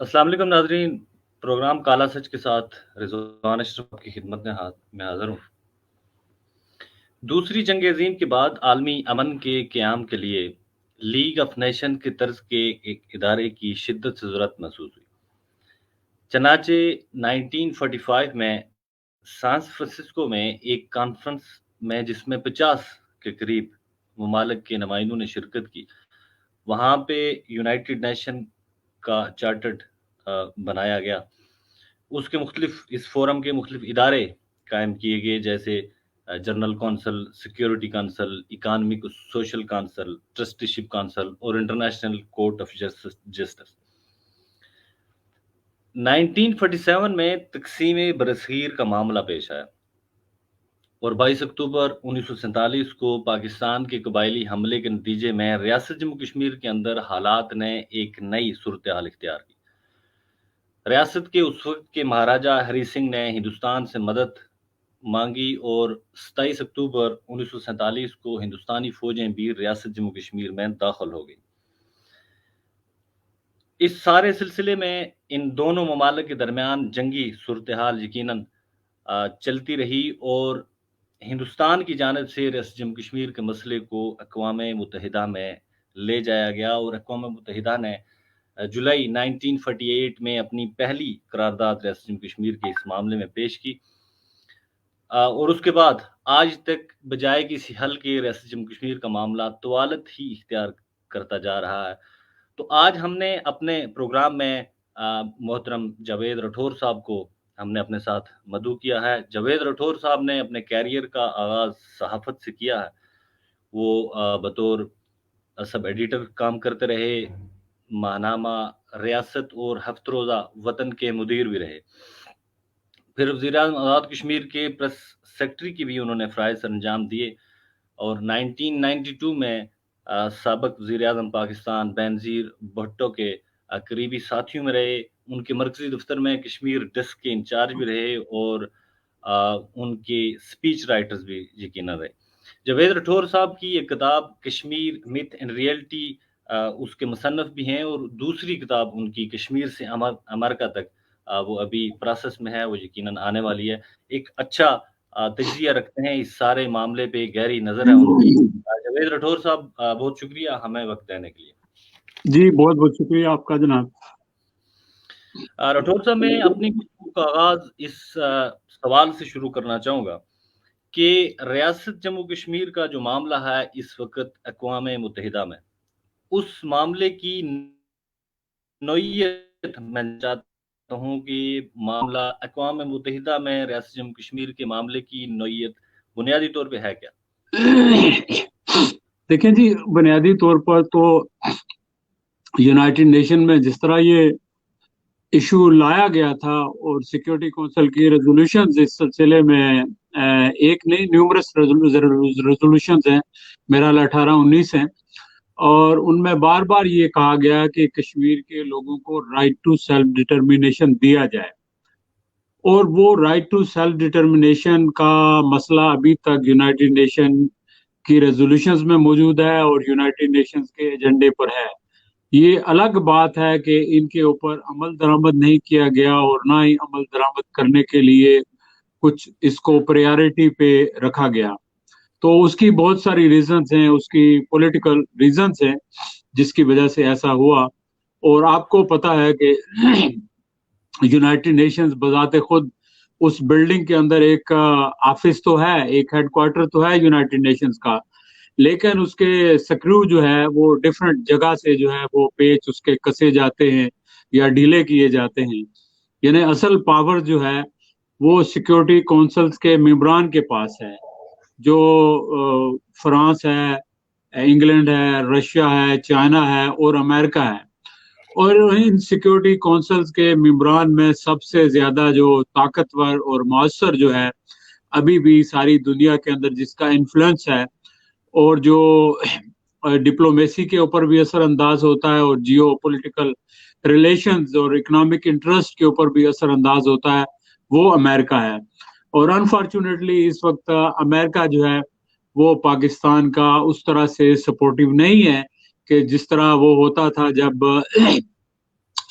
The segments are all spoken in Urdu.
السلام علیکم ناظرین، پروگرام کالا سچ کے ساتھ رضوان اشرف کی خدمت میں حاضر ہوں۔ دوسری جنگ عظیم کے بعد عالمی امن کے قیام کے لیے لیگ آف نیشن کے طرز کے ایک ادارے کی شدت سے ضرورت محسوس ہوئی۔ چنانچہ 1945 میں سان فرانسسکو میں ایک کانفرنس میں جس میں 50 کے قریب ممالک کے نمائندوں نے شرکت کی، وہاں پہ یونائٹڈ نیشن کا چارٹرڈ بنایا گیا۔ اس فورم کے مختلف ادارے قائم کیے گئے، جیسے general council, security council, economic social council, trusteeship council اور انٹرنیشنل کورٹ آف جسٹس۔ 1947 میں تقسیم برصغیر کا معاملہ پیش آیا اور 22 اکتوبر 1947 کو پاکستان کے قبائلی حملے کے نتیجے میں ریاست جموں کشمیر کے اندر حالات نے ایک نئی صورتحال اختیار کی۔ ریاست کے اس وقت کے مہاراجہ ہری سنگھ نے ہندوستان سے مدد مانگی اور 27 اکتوبر 1947 کو ہندوستانی فوجیں بھی ریاست جموں کشمیر میں داخل ہو گئی۔ اس سارے سلسلے میں ان دونوں ممالک کے درمیان جنگی صورتحال یقیناً چلتی رہی اور ہندوستان کی جانب سے ریاست جموں کشمیر کے مسئلے کو اقوام متحدہ میں لے جایا گیا اور اقوام متحدہ نے جولائی 1948 میں اپنی پہلی قرارداد ریاست جموں کشمیر کے اس معاملے میں پیش کی، اور اس کے بعد آج تک بجائے کسی حل کے ریاست جموں کشمیر کا معاملہ طوالت ہی اختیار کرتا جا رہا ہے۔ تو آج ہم نے اپنے پروگرام میں محترم جاوید راٹھور صاحب کو ہم نے اپنے ساتھ مدعو کیا ہے۔ جاوید راٹھور صاحب نے اپنے کیریئر کا آغاز صحافت سے کیا ہے۔ وہ بطور سب ایڈیٹر کام کرتے رہے، ماہنامہ ریاست اور ہفت روزہ وطن کے مدیر بھی رہے، پھر وزیر اعظم آزاد کشمیر کے پریس سیکرٹری کی بھی انہوں نے فرائض سر انجام دیے، اور 1992 میں سابق وزیر اعظم پاکستان بینظیر بھٹو کے قریبی ساتھیوں میں رہے، ان کے مرکزی دفتر میں کشمیر ڈیسک کے انچارج بھی رہے اور ان کے سپیچ رائٹرز بھی یقیناً رہے۔ جاوید راٹھور صاحب کی ایک کتاب کشمیر میتھ اینڈ ریئلٹی اس کے مصنف بھی ہیں، اور دوسری کتاب ان کی کشمیر سے امریکہ تک وہ ابھی پروسیس میں ہے، وہ یقیناً آنے والی ہے۔ ایک اچھا تجزیہ رکھتے ہیں اس سارے معاملے پہ، گہری نظر ہے ان کی۔ جاوید راٹھور صاحب بہت شکریہ ہمیں وقت دینے کے لیے۔ جی بہت بہت شکریہ آپ کا جناب۔ راٹھور صاحب میں اپنی گفتگو کا آغاز اس سوال سے شروع کرنا چاہوں گا کہ ریاست جموں کشمیر کا جو معاملہ ہے اس وقت اقوام متحدہ میں، اس معاملے کی نوعیت میں چاہتا ہوں کہ معاملہ اقوام متحدہ میں ریاست جموں کشمیر کے معاملے کی نوعیت بنیادی طور پہ ہے کیا؟ دیکھیں جی، بنیادی طور پر تو یونائٹڈ نیشن میں جس طرح یہ ایشو لایا گیا تھا اور سیکیورٹی کونسل کی ریزولوشنز اس سلسلے میں ایک نہیں نیومرس ریزولوشنز ہیں، میرا 18-19 ہیں، اور ان میں بار بار یہ کہا گیا کہ کشمیر کے لوگوں کو رائٹ ٹو سیلف ڈٹرمینیشن دیا جائے، اور وہ رائٹ ٹو سیلف ڈٹرمینیشن کا مسئلہ ابھی تک یونائٹڈ نیشن کی ریزولوشنز میں موجود ہے اور یونائٹڈ نیشنز کے ایجنڈے پر ہے۔ یہ الگ بات ہے کہ ان کے اوپر عمل درآمد نہیں کیا گیا اور نہ ہی عمل درآمد کرنے کے لیے کچھ اس کو پریارٹی پہ رکھا گیا۔ تو اس کی بہت ساری ریزنز ہیں، اس کی پولیٹیکل ریزنز ہیں جس کی وجہ سے ایسا ہوا، اور آپ کو پتا ہے کہ یونائٹڈ نیشنز بذات خود اس بلڈنگ کے اندر ایک آفس تو ہے، ایک ہیڈ کوارٹر تو ہے یونائٹڈ نیشنز کا، لیکن اس کے سکرو جو ہے وہ ڈیفرنٹ جگہ سے جو ہے وہ پیچ اس کے کسے جاتے ہیں یا ڈھیلے کیے جاتے ہیں، یعنی اصل پاور جو ہے وہ سیکیورٹی کونسلز کے ممبران کے پاس ہے، جو فرانس ہے، انگلینڈ ہے، رشیا ہے، چائنا ہے اور امریکہ ہے، اور ان سیکیورٹی کونسلز کے ممبران میں سب سے زیادہ جو طاقتور اور مؤثر جو ہے ابھی بھی ساری دنیا کے اندر جس کا انفلوئنس ہے اور جو ڈپلومیسی کے اوپر بھی اثر انداز ہوتا ہے اور جیو پولیٹیکل ریلیشنز اور اکنامک انٹرسٹ کے اوپر بھی اثر انداز ہوتا ہے، وہ امریکہ ہے۔ اور انفارچونیٹلی اس وقت امریکہ جو ہے وہ پاکستان کا اس طرح سے سپورٹیو نہیں ہے کہ جس طرح وہ ہوتا تھا جب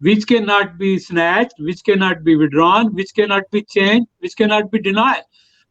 which cannot be snatched, which cannot be withdrawn, which cannot be changed, which cannot be denied।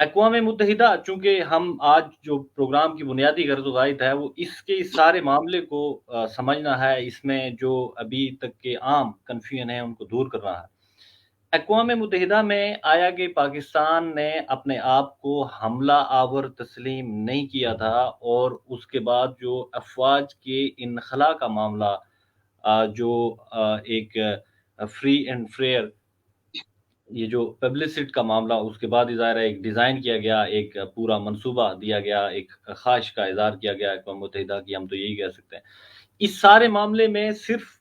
اقوام متحدہ، چونکہ ہم آج جو پروگرام کی بنیادی غرض و غائد ہے وہ اس کے اس سارے معاملے کو سمجھنا ہے، اس میں جو ابھی تک کے عام کنفیوژن ہیں ان کو دور کرنا ہے۔ اقوام متحدہ میں آیا کہ پاکستان نے اپنے آپ کو حملہ آور تسلیم نہیں کیا تھا، اور اس کے بعد جو افواج کے انخلا کا معاملہ، جو ایک فری اینڈ فیئر، یہ جو پبلسٹ کا معاملہ، اس کے بعد ظاہر ہے ایک ڈیزائن کیا گیا، ایک پورا منصوبہ دیا گیا، ایک خواہش کا اظہار کیا گیا اقوام متحدہ کی، ہم تو یہی کہہ سکتے ہیں۔ اس سارے معاملے میں صرف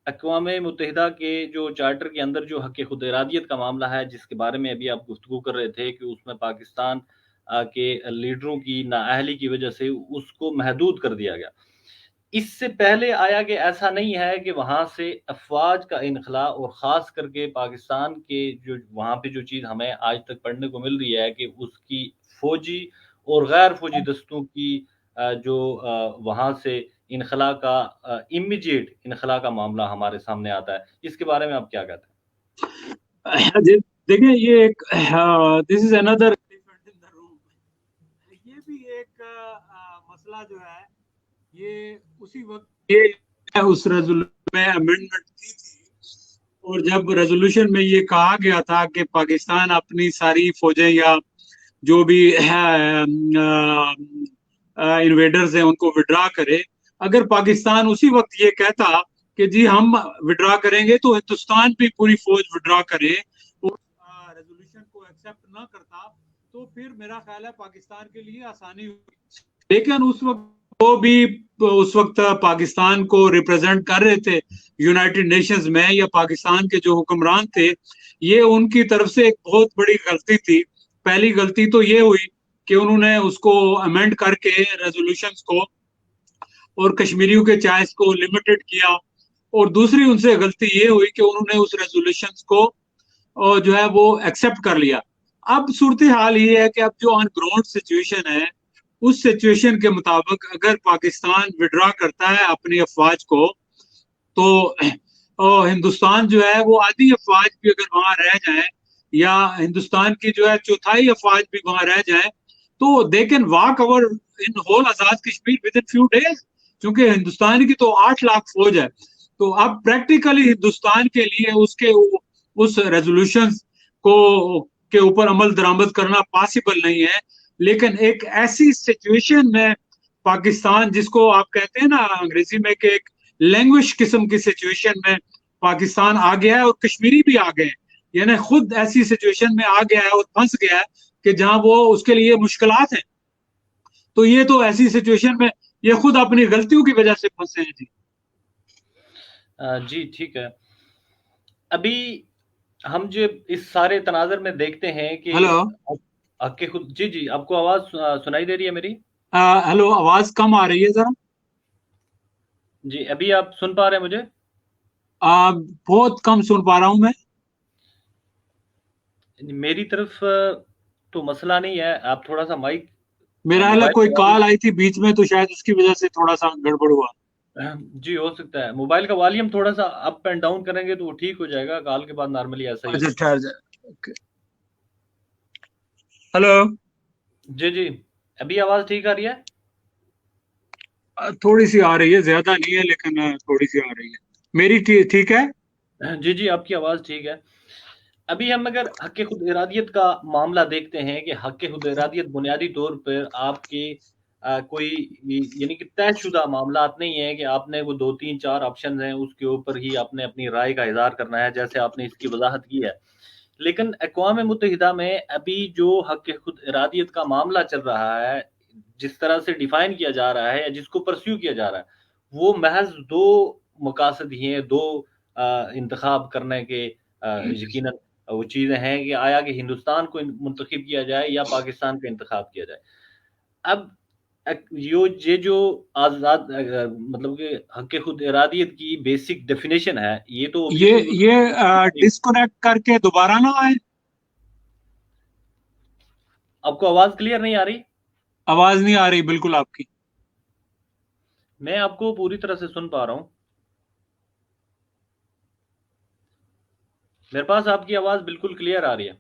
اقوام متحدہ کے جو چارٹر کے اندر جو حق خود ارادیت کا معاملہ ہے، جس کے بارے میں ابھی آپ گفتگو کر رہے تھے کہ اس میں پاکستان کے لیڈروں کی نااہلی کی وجہ سے اس کو محدود کر دیا گیا۔ اس سے پہلے آیا کہ ایسا نہیں ہے کہ وہاں سے افواج کا انخلا، اور خاص کر کے پاکستان کے جو وہاں پہ جو چیز ہمیں آج تک پڑھنے کو مل رہی ہے کہ اس کی فوجی اور غیر فوجی دستوں کی جو وہاں سے انخلا کا امیجیٹ انخلا کا معاملہ ہمارے سامنے آتا ہے۔ اس کے بارے میں آپ کیا کہتے ہیں؟ دیکھیں، یہ ایک دس از اندر ایلیفنٹ ان دا روم، یہ بھی ایک مسئلہ جو ہے، یہ اسی وقت یہ اس ریزولوشن میں امینڈمنٹ کی تھی، اور جب ریزولوشن میں یہ کہا گیا تھا کہ پاکستان اپنی ساری فوجیں یا جو بھی انویڈرز ہیں ان کو وڈرا کرے، اگر پاکستان اسی وقت یہ کہتا کہ جی ہم وڈرا کریں گے، تو ہندوستان بھی پوری فوج وڈرا کرے اور ریزولوشن کو ایکسپٹ نہ کرتا، تو پھر میرا خیال ہے پاکستان کے لیے آسانی ہوئی۔ لیکن اس وقت وہ بھی اس وقت پاکستان کو ریپرزینٹ کر رہے تھے یونائٹڈ نیشنز میں، یا پاکستان کے جو حکمران تھے، یہ ان کی طرف سے ایک بہت بڑی غلطی تھی۔ پہلی غلطی تو یہ ہوئی کہ انہوں نے اس کو امینڈ کر کے ریزولوشنز کو اور کشمیریوں کے چوائس کو لمیٹڈ کیا، اور دوسری ان سے غلطی یہ ہوئی کہ انہوں نے اس ریزولوشنز کو جو ہے وہ ایکسپٹ کر لیا۔ اب صورتحال یہ ہے کہ اب جو آن گراؤنڈ سچویشن ہے، اس سچویشن کے مطابق اگر پاکستان وڈرا کرتا ہے اپنی افواج کو، تو ہندوستان جو ہے وہ آدھی افواج بھی اگر وہاں رہ جائیں، یا ہندوستان کی جو ہے چوتھائی افواج بھی وہاں رہ جائیں، تو they can walk over in whole Azad Kashmir with in few days, کیونکہ ہندوستان کی تو 8 لاکھ فوج ہے۔ تو اب پریکٹیکلی ہندوستان کے لیے اس ریزولوشن کو کے اوپر عمل درآمد کرنا پاسبل نہیں ہے۔ لیکن ایک ایسی سچویشن میں پاکستان، جس کو آپ کہتے ہیں نا انگریزی میں کہ ایک لینگویج قسم کی سچویشن میں پاکستان آ گیا ہے، اور کشمیری بھی آ گئے، یعنی خود ایسی سچویشن میں آ گیا ہے اور پھنس گیا ہے کہ جہاں وہ اس کے لیے مشکلات ہیں۔ تو یہ تو ایسی سچویشن میں یہ خود اپنی غلطیوں کی وجہ سے پھنسے ہیں۔ جی جی ٹھیک ہے۔ ابھی ہم جو اس سارے تناظر میں دیکھتے ہیں کہ ہلو حق خود، جی آپ کو آواز سنائی دے رہی ہے میری؟ ہلو، آواز کم آ رہی ہے ذرا۔ جی ابھی آپ سن پا رہے ہیں مجھے؟ بہت کم سن پا رہا ہوں میں۔ میری طرف تو مسئلہ نہیں ہے، آپ تھوڑا سا مائک میرا خیال ہے کوئی کال آئی تھی بیچ میں، تو شاید اس کی وجہ سے تھوڑا سا گڑبڑ ہوا۔ جی ہو سکتا ہے، موبائل کا والیوم تھوڑا سا اپ اینڈ ڈاؤن کریں گے تو وہ ٹھیک ہو جائے گا، کال کے بعد نارملی ایسا ہی اچھا ہوتا ٹھہر جائے۔ ہلو، ہے۔ جی ابھی آواز ٹھیک آ رہی ہے؟ تھوڑی سی آ رہی ہے، زیادہ نہیں ہے لیکن تھوڑی سی آ رہی ہے۔ میری ٹھیک ہے؟ جی آپ کی آواز ٹھیک ہے۔ ابھی ہم اگر حق خود ارادیت کا معاملہ دیکھتے ہیں کہ حق خود ارادیت بنیادی طور پر آپ کے کوئی یعنی کہ طے شدہ معاملات نہیں ہیں کہ آپ نے وہ 2 3 4 آپشنز ہیں اس کے اوپر ہی آپ نے اپنی رائے کا اظہار کرنا ہے، جیسے آپ نے اس کی وضاحت کی ہے۔ لیکن اقوام متحدہ میں ابھی جو حق خود ارادیت کا معاملہ چل رہا ہے، جس طرح سے ڈیفائن کیا جا رہا ہے یا جس کو پرسیو کیا جا رہا ہے، وہ محض 2 مقاصد ہی ہیں، 2 انتخاب کرنے کے یقیناً وہ چیزیں ہیں کہ آیا کہ ہندوستان کو منتخب کیا جائے یا پاکستان کا انتخاب کیا جائے۔ اب یہ جو آزاد مطلب کہ حق خود ارادیت کی بیسک ڈیفینیشن ہے، یہ تو یہ ڈسکنیکٹ کر کے دوبارہ نہ آئے۔ آپ کو آواز کلیئر نہیں آ رہی؟ آواز نہیں آ رہی بالکل آپ کی۔ میں آپ کو پوری طرح سے سن پا رہا ہوں، میرے پاس آپ کی آواز بالکل کلیئر آ رہی ہے۔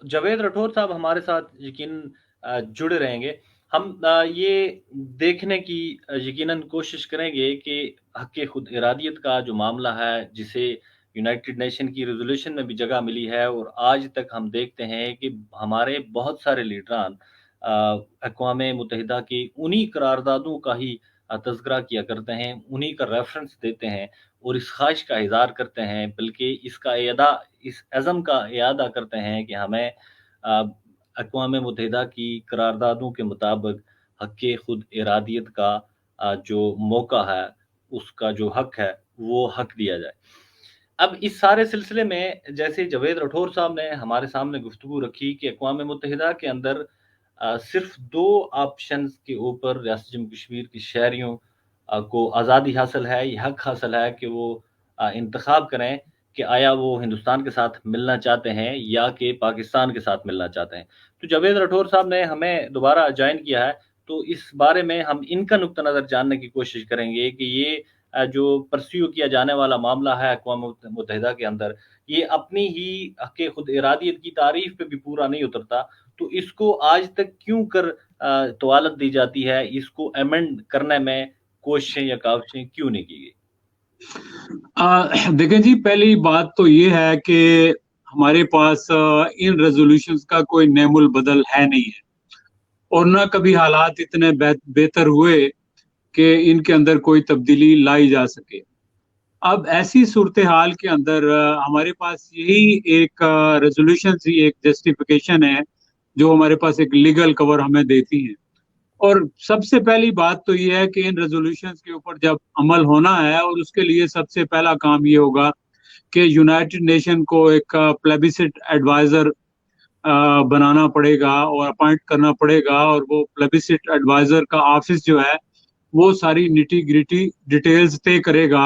جاوید رٹھور صاحب ہمارے ساتھ یقیناً جڑے رہیں گے. ہم یہ دیکھنے کی یقیناً کوشش کریں گے کہ حق خود ارادیت کا جو معاملہ ہے جسے یونائٹڈ نیشن کی ریزولوشن میں بھی جگہ ملی ہے، اور آج تک ہم دیکھتے ہیں کہ ہمارے بہت سارے لیڈران اقوام متحدہ کی انہی قراردادوں کا ہی تذکرہ کیا کرتے ہیں، انہی کا ریفرنس دیتے ہیں اور اس خواہش کا اظہار کرتے ہیں، بلکہ اس عزم کا اعادہ کرتے ہیں کہ ہمیں اقوام متحدہ کی قراردادوں کے مطابق حق خود ارادیت کا جو موقع ہے، اس کا جو حق ہے وہ حق دیا جائے. اب اس سارے سلسلے میں جیسے جاوید رٹھور صاحب نے ہمارے سامنے گفتگو رکھی کہ اقوام متحدہ کے اندر صرف 2 آپشنز کے اوپر ریاست جموں کشمیر کی شہریوں کو آزادی حاصل ہے، یہ حق حاصل ہے کہ وہ انتخاب کریں کہ آیا وہ ہندوستان کے ساتھ ملنا چاہتے ہیں یا کہ پاکستان کے ساتھ ملنا چاہتے ہیں. تو جاوید رٹھور صاحب نے ہمیں دوبارہ جوائن کیا ہے، تو اس بارے میں ہم ان کا نقطہ نظر جاننے کی کوشش کریں گے کہ یہ جو پرسیو کیا جانے والا معاملہ ہے اقوام متحدہ کے اندر، یہ اپنی ہی حق خود ارادیت کی تعریف پہ بھی پورا نہیں اترتا، تو اس کو آج تک کیوں کر توالت دی جاتی ہے، اس کو ایمنڈ کرنے میں کوششیں یا کاوشیں کیوں نہیں کی گئی؟ دیکھیں جی، پہلی بات تو یہ ہے کہ ہمارے پاس ان ریزولوشنز کا کوئی نعم البدل ہے نہیں ہے، اور نہ کبھی حالات اتنے بہتر ہوئے کہ ان کے اندر کوئی تبدیلی لائی جا سکے. اب ایسی صورتحال کے اندر ہمارے پاس یہی ایک ریزولوشن ہی ایک جسٹیفیکیشن ہے جو ہمارے پاس ایک لیگل کور ہمیں دیتی ہے. اور سب سے پہلی بات تو یہ ہے کہ ان ریزولوشنز کے اوپر جب عمل ہونا ہے، اور اس کے لیے سب سے پہلا کام یہ ہوگا کہ یونائٹڈ نیشن کو ایک پلیبیسٹ ایڈوائزر بنانا پڑے گا اور اپوائنٹ کرنا پڑے گا، اور وہ پلیبیسٹ ایڈوائزر کا آفس جو ہے وہ ساری نیٹی گریٹی ڈیٹیلز طے کرے گا،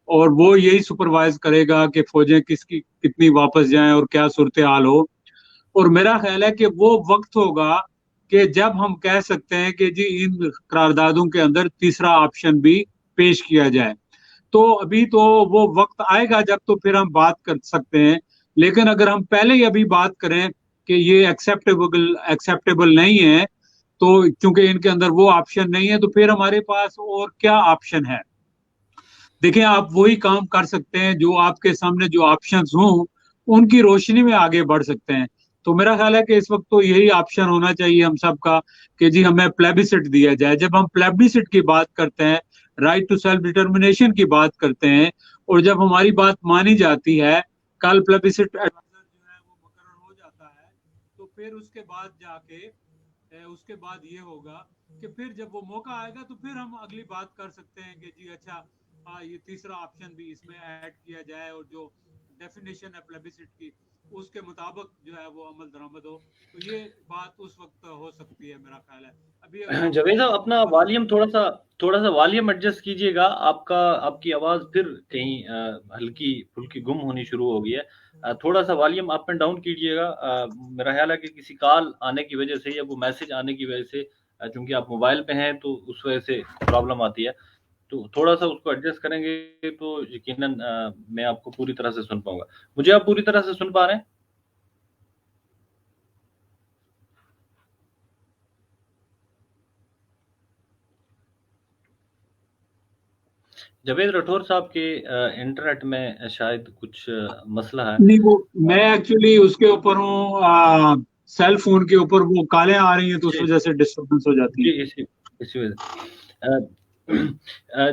اور وہ یہی سپروائز کرے گا کہ فوجیں کس کی کتنی واپس جائیں اور کیا صورتحال ہو. اور میرا خیال ہے کہ وہ وقت ہوگا کہ جب ہم کہہ سکتے ہیں کہ جی ان قراردادوں کے اندر تیسرا آپشن بھی پیش کیا جائے. تو ابھی تو وہ وقت آئے گا جب تو پھر ہم بات کر سکتے ہیں، لیکن اگر ہم پہلے ہی ابھی بات کریں کہ یہ ایکسیپٹیبل نہیں ہے، تو کیونکہ ان کے اندر وہ آپشن نہیں ہے، تو پھر ہمارے پاس اور کیا آپشن ہے؟ دیکھیں، آپ وہی کام کر سکتے ہیں جو آپ کے سامنے جو آپشنز ہوں ان کی روشنی میں آگے بڑھ سکتے ہیں. تو میرا خیال ہے کہ اس وقت تو یہی آپشن ہونا چاہیے ہم سب کا کہ جی ہمیں پلیبیسٹ دیا جائے. جب ہم پلیبیسٹ کی بات کرتے ہیں، رائٹ ٹو سیلف ڈٹرمنیشن کی بات کرتے ہیں، اور جب ہماری بات مانی جاتی ہے، کل پلیبیسٹ ایڈوائزر جو ہے وہ مقرر ہو جاتا ہے، تو پھر اس کے بعد جا کے اس کے بعد یہ ہوگا کہ پھر جب وہ موقع آئے گا تو پھر ہم اگلی بات کر سکتے ہیں کہ جی اچھا یہ تیسرا آپشن بھی اس میں ایڈ کیا جائے، اور جو ڈیفینیشن ہے پلیبیسٹ کی اس کے مطابق جو ہے وہ عمل درآمد ہو. تو یہ بات اس وقت ہو سکتی ہے میرا خیال ہے. ابھی اگر آپ جاوید صاحب اپنا والیوم تھوڑا سا والیوم ایڈجسٹ کیجئے گا، آپ کی آواز پھر کہیں ہلکی پھلکی گم ہونی شروع ہو گئی ہے. تھوڑا سا والیوم اپ اینڈ ڈاؤن کیجئے گا. میرا خیال ہے کہ کسی کال آنے کی وجہ سے یا وہ میسج آنے کی وجہ سے، چونکہ آپ موبائل پہ ہیں تو اس وجہ سے پرابلم آتی ہے. تو تھوڑا سا اس کو ایڈجسٹ کریں گے تو یقیناً میں آپ کو پوری طرح سے سن پاؤں گا. مجھے آپ پوری طرح سے سن پا رہے ہیں؟ جاوید رٹھور صاحب کے انٹرنیٹ میں شاید کچھ مسئلہ ہے. نہیں، وہ میں ایکچولی اس کے اوپر ہوں، سیل فون کے اوپر وہ کالیں آ رہی ہیں تو اس جی وجہ سے ڈسٹربنس ہو جاتی ہے. جی، اسی وجہ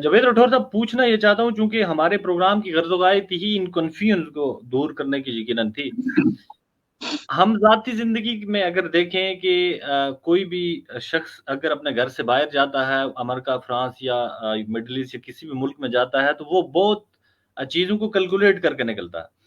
جاوید رٹھور صاحب، پوچھنا یہ چاہتا ہوں چونکہ ہمارے پروگرام کی غرض و غایت ہی ان کنفیوژن کو دور کرنے کی یقیناً تھی. ہم ذاتی زندگی میں اگر دیکھیں کہ کوئی بھی شخص اگر اپنے گھر سے باہر جاتا ہے، امریکہ، فرانس یا مڈل ایسٹ یا کسی بھی ملک میں جاتا ہے، تو وہ بہت چیزوں کو کیلکولیٹ کر کے نکلتا ہے.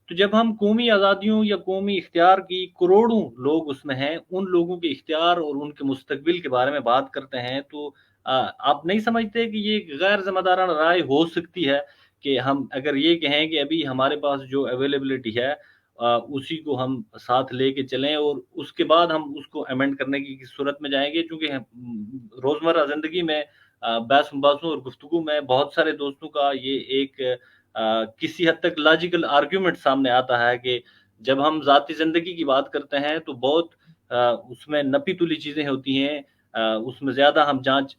تو جب ہم قومی آزادیوں یا قومی اختیار کی کروڑوں لوگ اس میں ہیں، ان لوگوں کے اختیار اور ان کے مستقبل کے بارے میں بات کرتے ہیں، تو آپ نہیں سمجھتے کہ یہ ایک غیر ذمہ دارانہ رائے ہو سکتی ہے کہ ہم اگر یہ کہیں کہ ابھی ہمارے پاس جو اویلیبلٹی ہے اسی کو ہم ساتھ لے کے چلیں، اور اس کے بعد ہم اس کو ایمنڈ کرنے کی صورت میں جائیں گے؟ چونکہ روزمرہ زندگی میں بحث مباحثوں اور گفتگو میں بہت سارے دوستوں کا یہ ایک کسی حد تک لاجیکل آرگیومنٹ سامنے آتا ہے کہ جب ہم ذاتی زندگی کی بات کرتے ہیں تو بہت اس میں نپی تلی چیزیں ہوتی ہیں، اس میں زیادہ ہم جانچ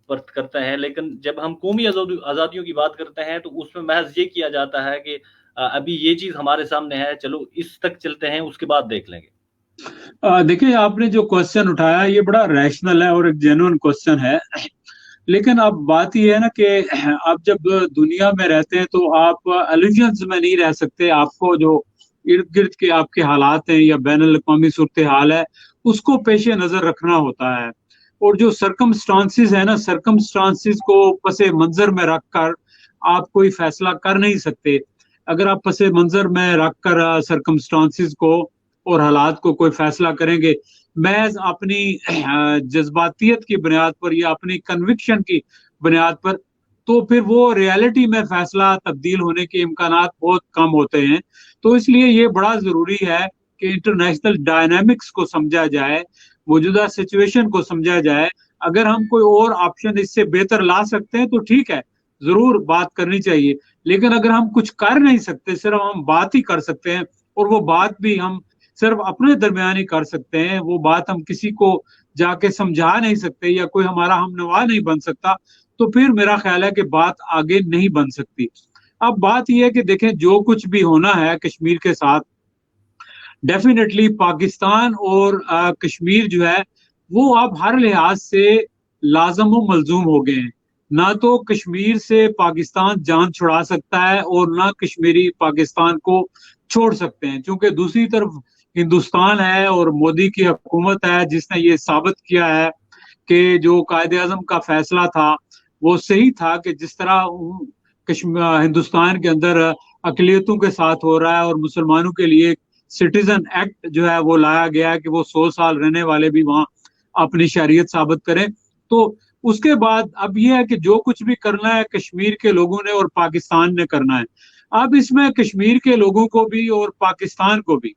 پرت کرتے ہیں، لیکن جب ہم قومی آزادیوں کی بات کرتے ہیں تو اس میں محض یہ کیا جاتا ہے کہ ابھی یہ چیز ہمارے سامنے ہے، چلو اس تک چلتے ہیں، اس کے بعد دیکھ لیں گے۔ دیکھیں آپ نے جو کوشچن اٹھایا یہ بڑا ریشنل ہے اور ایک جینوئن کوشچن ہے، لیکن اب بات یہ ہے نا کہ آپ جب دنیا میں رہتے ہیں تو آپ الوژنز میں نہیں رہ سکتے، آپ کو جو ارد گرد کے آپ کے حالات ہیں یا بین الاقوامی صورتحال ہے اس کو پیش نظر رکھنا ہوتا ہے، اور جو سرکمسٹانسز ہے نا، سرکمسٹانسز کو پس منظر میں رکھ کر آپ کوئی فیصلہ کر نہیں سکتے۔ اگر آپ پس منظر میں رکھ کر سرکمسٹانسز کو اور حالات کو کوئی فیصلہ کریں گے محض اپنی جذباتیت کی بنیاد پر یا اپنی کنوکشن کی بنیاد پر، تو پھر وہ ریالٹی میں فیصلہ تبدیل ہونے کے امکانات بہت کم ہوتے ہیں۔ تو اس لیے یہ بڑا ضروری ہے کہ انٹرنیشنل ڈائنامکس کو سمجھا جائے، موجودہ سچویشن کو سمجھا جائے۔ اگر ہم کوئی اور آپشن اس سے بہتر لا سکتے ہیں تو ٹھیک ہے، ضرور بات کرنی چاہیے، لیکن اگر ہم کچھ کر نہیں سکتے، صرف ہم بات ہی کر سکتے ہیں، اور وہ بات بھی ہم صرف اپنے درمیان ہی کر سکتے ہیں، وہ بات ہم کسی کو جا کے سمجھا نہیں سکتے یا کوئی ہمارا ہم نوا نہیں بن سکتا، تو پھر میرا خیال ہے کہ بات آگے نہیں بن سکتی۔ اب بات یہ ہے کہ دیکھیں جو کچھ بھی ہونا ہے کشمیر کے ساتھ، ڈیفینیٹلی پاکستان اور کشمیر جو ہے وہ اب ہر لحاظ سے لازم و ملزوم ہو گئے ہیں۔ نہ تو کشمیر سے پاکستان جان چھڑا سکتا ہے اور نہ کشمیری پاکستان کو چھوڑ سکتے ہیں، چونکہ دوسری طرف ہندوستان ہے اور مودی کی حکومت ہے جس نے یہ ثابت کیا ہے کہ جو قائد اعظم کا فیصلہ تھا وہ صحیح تھا، کہ جس طرح ہندوستان کے اندر اقلیتوں کے ساتھ ہو رہا ہے اور مسلمانوں کے لیے سٹیزن ایکٹ جو ہے وہ لایا گیا ہے کہ وہ 100 سال رہنے والے بھی وہاں اپنی شہریت ثابت کریں۔ تو اس کے بعد اب یہ ہے کہ جو کچھ بھی کرنا ہے کشمیر کے لوگوں نے اور پاکستان نے کرنا ہے۔ اب اس میں کشمیر کے لوگوں کو بھی اور پاکستان کو بھی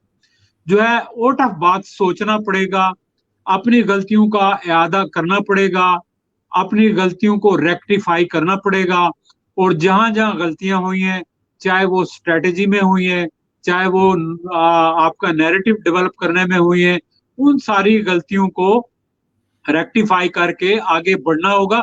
جو ہے آؤٹ آف باکس سوچنا پڑے گا، اپنی غلطیوں کا اعادہ کرنا پڑے گا، اپنی غلطیوں کو ریکٹیفائی کرنا پڑے گا، اور جہاں جہاں غلطیاں ہوئی ہیں، چاہے وہ اسٹریٹجی میں ہوئی ہیں، چاہے وہ آپ کا نیریٹو ڈیولپ کرنے میں ہوئی ہیں، ان ساری غلطیوں کو ریکٹیفائی کر کے آگے بڑھنا ہوگا،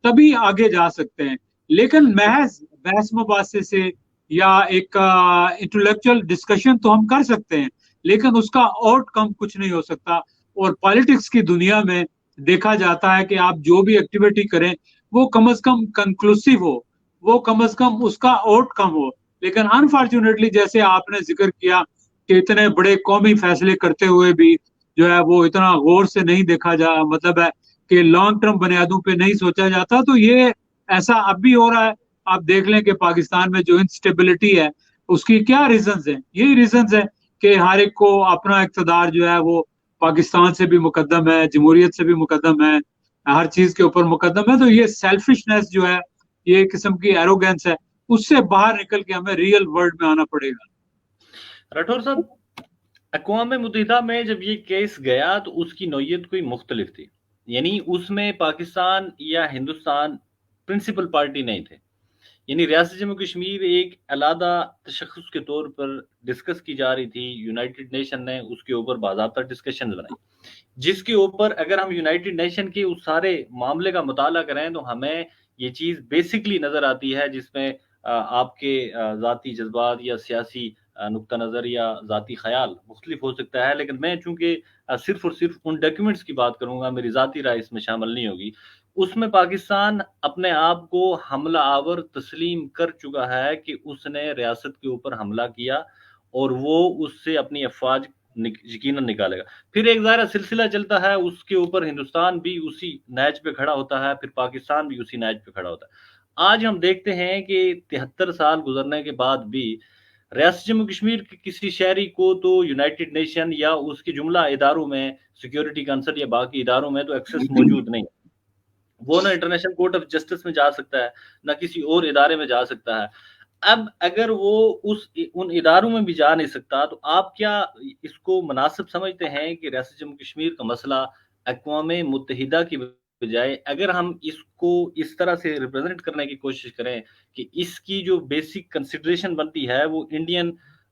تبھی آگے جا سکتے ہیں۔ لیکن محض بحث مباحثے سے یا ایک انٹلیکچوئل ڈسکشن تو ہم کر سکتے ہیں، لیکن اس کا آؤٹ کم کچھ نہیں ہو سکتا۔ اور پالیٹکس کی دنیا میں دیکھا جاتا ہے کہ آپ جو بھی ایکٹیویٹی کریں وہ کم از کم کنکلوسیو ہو، وہ کم از کم اس کا آؤٹ کم ہو۔ لیکن انفارچونیٹلی جیسے آپ نے ذکر کیا کہ اتنے بڑے قومی فیصلے کرتے ہوئے بھی جو ہے وہ اتنا غور سے نہیں دیکھا جا، مطلب ہے کہ لانگ ٹرم بنیادوں پہ نہیں سوچا جاتا، تو یہ ایسا اب بھی ہو رہا ہے۔ آپ دیکھ لیں کہ پاکستان میں جو انسٹیبلٹی ہے اس کی کیا ریزنز ہیں؟ یہی ریزنز ہیں کہ ہر ایک کو اپنا اقتدار جو ہے وہ پاکستان سے بھی مقدم ہے، جمہوریت سے بھی مقدم ہے، ہر چیز کے اوپر مقدم ہے۔ تو یہ سیلفشنس جو ہے، یہ قسم کی ایروگینس ہے، اس سے باہر نکل کے ہمیں ریئل ورلڈ میں آنا پڑے گا۔ راٹھور صاحب، اقوام متحدہ میں جب یہ کیس گیا تو اس کی نوعیت کوئی مختلف تھی، یعنی اس میں پاکستان یا ہندوستان پرنسپل پارٹی نہیں تھے، یعنی ریاست جموں کشمیر ایک علیحدہ تشخص کے طور پر ڈسکس کی جا رہی تھی۔ یونائٹڈ نیشن نے اس کے اوپر باضابطہ ڈسکشن بنائی، جس کے اوپر اگر ہم یونائٹڈ نیشن کے اس سارے معاملے کا مطالعہ کریں تو ہمیں یہ چیز بیسکلی نظر آتی ہے، جس میں آپ کے ذاتی جذبات یا سیاسی نقطہ نظر یا ذاتی خیال مختلف ہو سکتا ہے، لیکن میں چونکہ صرف اور صرف ان ڈاکیومنٹس کی بات کروں گا، میری ذاتی رائے اس میں شامل نہیں ہوگی۔ اس میں پاکستان اپنے آپ کو حملہ آور تسلیم کر چکا ہے کہ اس نے ریاست کے اوپر حملہ کیا اور وہ اس سے اپنی افواج یقیناً نکالے گا۔ پھر ایک ظاہرہ سلسلہ چلتا ہے، اس کے اوپر ہندوستان بھی اسی نیچ پہ کھڑا ہوتا ہے، پھر پاکستان بھی اسی نیچ پہ کھڑا ہوتا ہے۔ آج ہم دیکھتے ہیں کہ 73 سال گزرنے کے بعد بھی ریاست جموں کشمیر کے کسی شہری کو تو یونائٹڈ نیشن یا اس کے جملہ اداروں میں، سیکیورٹی کونسل یا باقی اداروں میں تو ایکسس موجود نہیں، وہ نہ انٹرنیشنل کورٹ آف جسٹس میں جا سکتا ہے، نہ کسی اور ادارے میں جا سکتا ہے۔ اب اگر وہ ان اداروں میں بھی جا نہیں سکتا تو آپ کیا اس کو مناسب سمجھتے ہیں کہ ریاست جموں کشمیر کا مسئلہ اقوام متحدہ کی بجائے اگر ہم اس کو اس طرح سے ریپرزینٹ کرنے کی کوشش کریں کہ اس کی جو بیسک کنسیڈریشن بنتی ہے وہ انڈین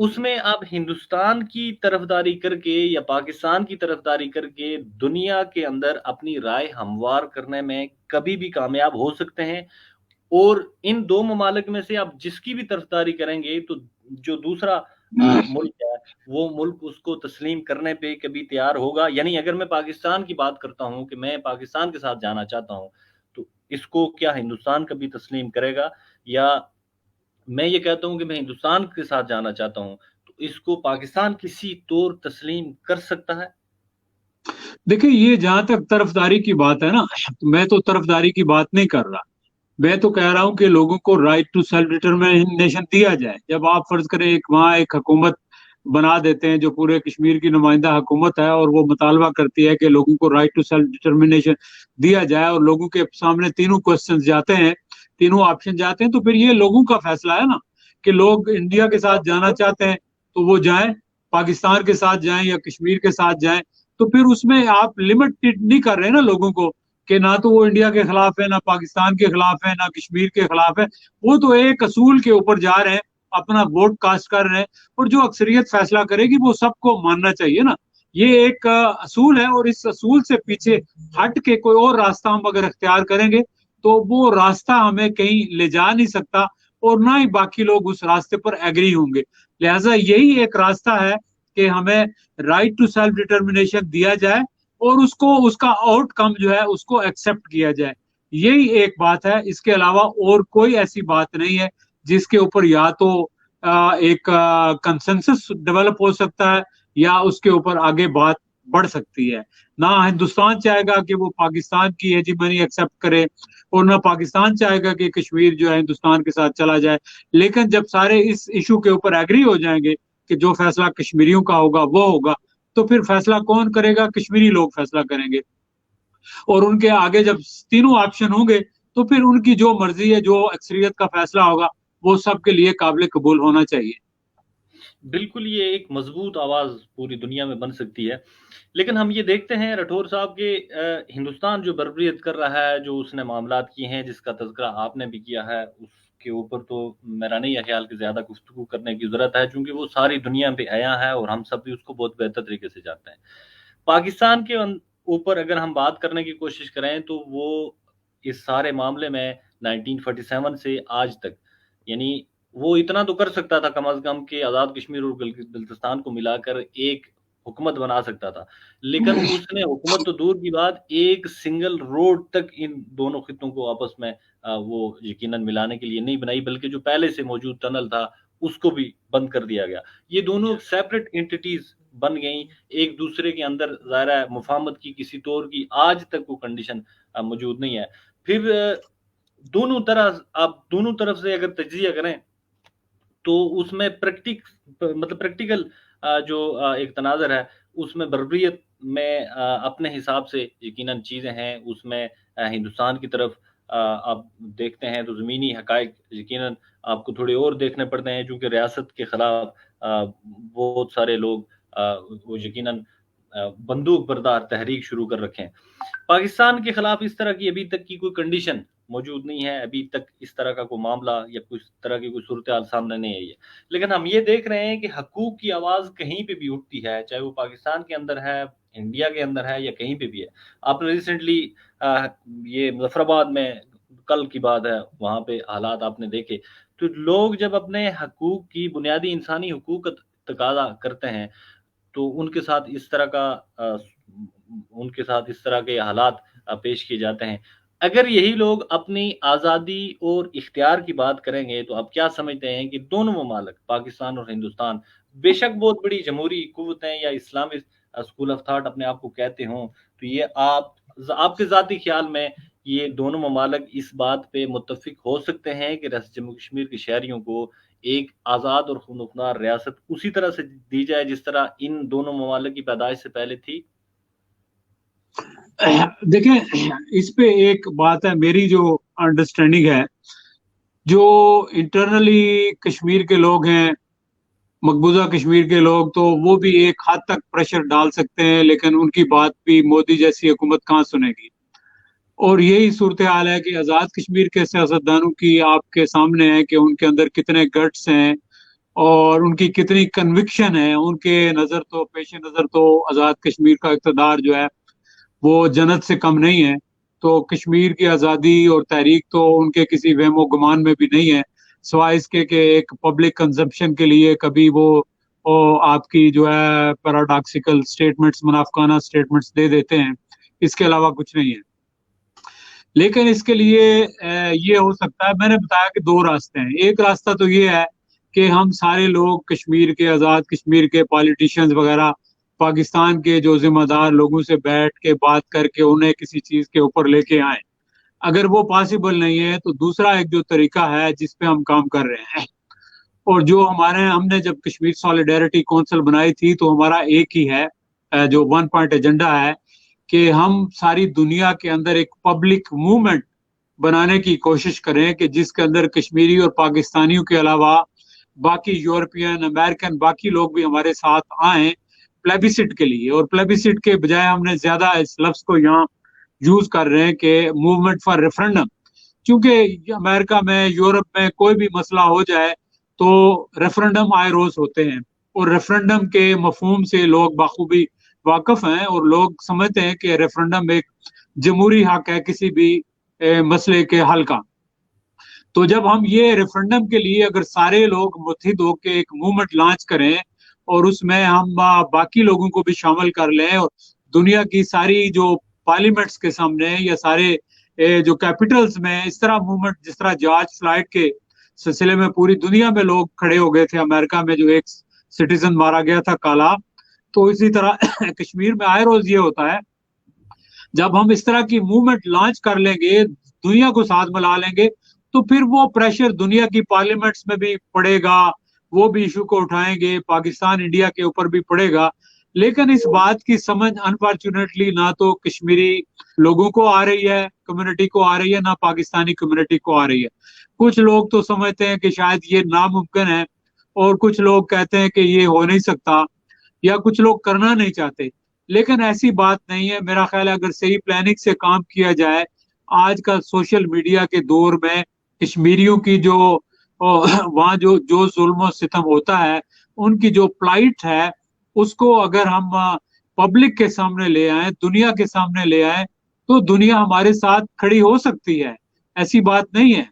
اس میں آپ ہندوستان کی طرفداری کر کے یا پاکستان کی طرفداری کر کے دنیا کے اندر اپنی رائے ہموار کرنے میں کبھی بھی کامیاب ہو سکتے ہیں، اور ان دو ممالک میں سے آپ جس کی بھی طرفداری کریں گے تو جو دوسرا ملک ہے وہ ملک اس کو تسلیم کرنے پہ کبھی تیار ہوگا. یعنی اگر میں پاکستان کی بات کرتا ہوں کہ میں پاکستان کے ساتھ جانا چاہتا ہوں، تو اس کو کیا ہندوستان کبھی تسلیم کرے گا؟ یا میں یہ کہتا ہوں کہ میں ہندوستان کے ساتھ جانا چاہتا ہوں، تو اس کو پاکستان کسی طور تسلیم کر سکتا ہے؟ دیکھیں، یہ جہاں تک طرفداری کی بات ہے نا، میں تو طرفداری کی بات نہیں کر رہا. میں تو کہہ رہا ہوں کہ لوگوں کو رائٹ ٹو سیلف ڈٹرمنیشن دیا جائے. جب آپ فرض کریں وہاں ایک حکومت بنا دیتے ہیں جو پورے کشمیر کی نمائندہ حکومت ہے، اور وہ مطالبہ کرتی ہے کہ لوگوں کو رائٹ ٹو سیلف ڈٹرمنیشن دیا جائے، اور لوگوں کے سامنے تینوں کوسچن جاتے ہیں، تینوں آپشن جاتے ہیں، تو پھر یہ لوگوں کا فیصلہ ہے نا کہ لوگ انڈیا کے ساتھ جانا چاہتے ہیں تو وہ جائیں، پاکستان کے ساتھ جائیں یا کشمیر کے ساتھ جائیں. تو پھر اس میں آپ لمٹ نہیں کر رہے نا لوگوں کو کہ نہ تو وہ انڈیا کے خلاف ہے، نہ پاکستان کے خلاف ہے، نہ کشمیر کے خلاف ہے. وہ تو ایک اصول کے اوپر جا رہے ہیں، اپنا ووٹ کاسٹ کر رہے ہیں، اور جو اکثریت فیصلہ کرے گی وہ سب کو ماننا چاہیے نا. یہ ایک اصول ہے، اور اس اصول سے پیچھے ہٹ کے کوئی اور راستہ ہم اگر اختیار کریں گے تو وہ راستہ ہمیں کہیں لے جا نہیں سکتا، اور نہ ہی باقی لوگ اس راستے پر ایگری ہوں گے. لہٰذا یہی ایک راستہ ہے کہ ہمیں رائٹ ٹو سیلف ڈٹرمنیشن دیا جائے، اور اس کا آؤٹ کم جو ہے اس کو ایکسپٹ کیا جائے. یہی ایک بات ہے، اس کے علاوہ اور کوئی ایسی بات نہیں ہے جس کے اوپر یا تو ایک کنسنسس ڈیولپ ہو سکتا ہے یا اس کے اوپر آگے بات بڑھ سکتی ہے. نہ ہندوستان چاہے گا کہ وہ پاکستان کی ہیجمنی ایکسپٹ کرے، اور نہ پاکستان چاہے گا کہ کشمیر جو ہے ہندوستان کے ساتھ چلا جائے. لیکن جب سارے اس ایشو کے اوپر ایگری ہو جائیں گے کہ جو فیصلہ کشمیریوں کا ہوگا وہ ہوگا، تو پھر فیصلہ کون کرے گا؟ کشمیری لوگ فیصلہ کریں گے. اور ان کے آگے جب تینوں آپشن ہوں گے تو پھر ان کی جو مرضی ہے، جو اکثریت کا فیصلہ ہوگا، وہ سب کے لیے قابل قبول ہونا چاہیے. بالکل، یہ ایک مضبوط آواز پوری دنیا میں بن سکتی ہے. لیکن ہم یہ دیکھتے ہیں راٹھور صاحب کہ ہندوستان جو بربریت کر رہا ہے، جو اس نے معاملات کیے ہیں، جس کا تذکرہ آپ نے بھی کیا ہے، اس کے اوپر تو میرا نہیں ہے خیال کہ زیادہ گفتگو کرنے کی ضرورت ہے، چونکہ وہ ساری دنیا پہ آیا ہے اور ہم سب بھی اس کو بہت بہتر طریقے سے جانتے ہیں. پاکستان کے اوپر اگر ہم بات کرنے کی کوشش کریں تو وہ اس سارے معاملے میں 1947 سے آج تک، یعنی وہ اتنا تو کر سکتا تھا کم از کم کہ آزاد کشمیر اور بلتستان کو ملا کر ایک حکومت بنا سکتا تھا. لیکن اس نے حکومت تو دور کی بات، ایک سنگل روڈ تک ان دونوں خطوں کو آپس میں وہ یقیناً ملانے کے لیے نہیں بنائی، بلکہ جو پہلے سے موجود ٹنل تھا اس کو بھی بند کر دیا گیا. یہ دونوں سیپریٹ انٹیٹیز بن گئیں ایک دوسرے کے اندر. ظاہر ہے مفاہمت کی کسی طور کی آج تک وہ کنڈیشن موجود نہیں ہے. پھر دونوں طرف سے اگر تجزیہ کریں تو اس میں پریکٹیکل جو ایک تناظر ہے، اس میں بربریت میں اپنے حساب سے یقیناً چیزیں ہیں. اس میں ہندوستان کی طرف آپ دیکھتے ہیں تو زمینی حقائق یقیناً آپ کو تھوڑے اور دیکھنے پڑتے ہیں، چونکہ ریاست کے خلاف بہت سارے لوگ وہ یقیناً بندوق بردار تحریک شروع کر رکھے ہیں. پاکستان کے خلاف اس طرح کی ابھی تک کی کوئی کنڈیشن موجود نہیں ہے، ابھی تک اس طرح کا کوئی معاملہ یا کچھ طرح کی کوئی صورتحال سامنے نہیں آئی ہے. لیکن ہم یہ دیکھ رہے ہیں کہ حقوق کی آواز کہیں پہ بھی اٹھتی ہے، چاہے وہ پاکستان کے اندر ہے، انڈیا کے اندر ہے، یا کہیں پہ بھی ہے. آپ نے ریسنٹلی یہ مظفر آباد میں کل کی بات ہے، وہاں پہ حالات آپ نے دیکھے. تو لوگ جب اپنے حقوق کی، بنیادی انسانی حقوق کا تقاضا کرتے ہیں تو ان کے ساتھ اس طرح کے حالات پیش کیے جاتے ہیں. اگر یہی لوگ اپنی آزادی اور اختیار کی بات کریں گے تو آپ کیا سمجھتے ہیں کہ دونوں ممالک پاکستان اور ہندوستان بے شک بہت بڑی جمہوری قوتیں یا اسلامی اسکول آف تھاٹ اپنے آپ کو کہتے ہوں، تو یہ آپ کے ذاتی خیال میں یہ دونوں ممالک اس بات پہ متفق ہو سکتے ہیں کہ ریاست جموں کشمیر کے شہریوں کو ایک آزاد اور خونخوار ریاست اسی طرح سے دی جائے جس طرح ان دونوں ممالک کی پیدائش سے پہلے تھی؟ دیکھیں، اس پہ ایک بات ہے، میری جو انڈرسٹینڈنگ ہے، جو انٹرنلی کشمیر کے لوگ ہیں، مقبوضہ کشمیر کے لوگ، تو وہ بھی ایک حد تک پریشر ڈال سکتے ہیں، لیکن ان کی بات بھی مودی جیسی حکومت کہاں سنے گی. اور یہی صورتحال ہے کہ آزاد کشمیر کے سیاستدانوں کی آپ کے سامنے ہے کہ ان کے اندر کتنے گٹس ہیں، اور ان کی کتنی کنوکشن ہے. ان کے نظر تو پیش نظر تو آزاد کشمیر کا اقتدار جو ہے وہ جنت سے کم نہیں ہے. تو کشمیر کی آزادی اور تحریک تو ان کے کسی وہم و گمان میں بھی نہیں ہے، سوائے اس کے کہ ایک پبلک کنزمپشن کے لیے کبھی وہ آپ کی جو ہے پیراڈاکسیکل سٹیٹمنٹس، منافقانہ سٹیٹمنٹس دے دیتے ہیں. اس کے علاوہ کچھ نہیں ہے. لیکن اس کے لیے یہ ہو سکتا ہے، میں نے بتایا کہ دو راستے ہیں. ایک راستہ تو یہ ہے کہ ہم سارے لوگ کشمیر کے، آزاد کشمیر کے پالیٹیشینز وغیرہ، پاکستان کے جو ذمہ دار لوگوں سے بیٹھ کے بات کر کے انہیں کسی چیز کے اوپر لے کے آئیں. اگر وہ پاسبل نہیں ہے تو دوسرا ایک جو طریقہ ہے جس پہ ہم کام کر رہے ہیں، اور جو ہم نے جب کشمیر سالیڈیرٹی کونسل بنائی تھی تو ہمارا ایک ہی ہے جو 1 پوائنٹ ایجنڈا ہے کہ ہم ساری دنیا کے اندر ایک پبلک موومنٹ بنانے کی کوشش کریں کہ جس کے اندر کشمیری اور پاکستانیوں کے علاوہ باقی یورپین، امریکن، باقی لوگ بھی ہمارے ساتھ آئیں پلیبیسٹ کے لیے. اور پلیبیسٹ کے بجائے ہم نے زیادہ اس لفظ کو یہاں یوز کر رہے ہیں کہ موومنٹ فار ریفرنڈم. کیونکہ امریکہ میں، یورپ میں کوئی بھی مسئلہ ہو جائے تو ریفرنڈم آئے روز ہوتے ہیں، اور ریفرنڈم کے مفہوم سے لوگ بخوبی واقف ہیں، اور لوگ سمجھتے ہیں کہ ریفرنڈم ایک جمہوری حق ہے کسی بھی مسئلے کے حل کا. تو جب ہم یہ ریفرنڈم کے لیے اگر سارے لوگ متحد ہو کے ایک موومنٹ لانچ کریں اور اس میں ہم باقی لوگوں کو بھی شامل کر لیں، اور دنیا کی ساری جو پارلیمنٹس کے سامنے یا سارے جو کیپٹلز میں اس طرح موومنٹ، جس طرح جارج فلائیڈ کے سلسلے میں پوری دنیا میں لوگ کھڑے ہو گئے تھے، امریکہ میں جو ایک سٹیزن مارا گیا تھا کالا، تو اسی طرح کشمیر میں آئے روز یہ ہوتا ہے. جب ہم اس طرح کی موومنٹ لانچ کر لیں گے، دنیا کو ساتھ ملا لیں گے، تو پھر وہ پریشر دنیا کی پارلیمنٹس میں بھی پڑے گا، وہ بھی ایشو کو اٹھائیں گے، پاکستان انڈیا کے اوپر بھی پڑے گا. لیکن اس بات کی سمجھ انفارچونیٹلی نہ تو کشمیری لوگوں کو آ رہی ہے، کمیونٹی کو آ رہی ہے، نہ پاکستانی کمیونٹی کو آ رہی ہے. کچھ لوگ تو سمجھتے ہیں کہ شاید یہ ناممکن ہے، اور کچھ لوگ کہتے ہیں کہ یہ ہو نہیں سکتا، یا کچھ لوگ کرنا نہیں چاہتے. لیکن ایسی بات نہیں ہے. میرا خیال ہے اگر صحیح پلاننگ سے کام کیا جائے، آج کا سوشل میڈیا کے دور میں کشمیریوں کی جو وہاں جو ظلم و ستم ہوتا ہے، ان کی جو پلائٹ ہے، اس کو اگر ہم پبلک کے سامنے لے آئیں، دنیا کے سامنے لے آئیں، تو دنیا ہمارے ساتھ کھڑی ہو سکتی ہے. ایسی بات نہیں ہے.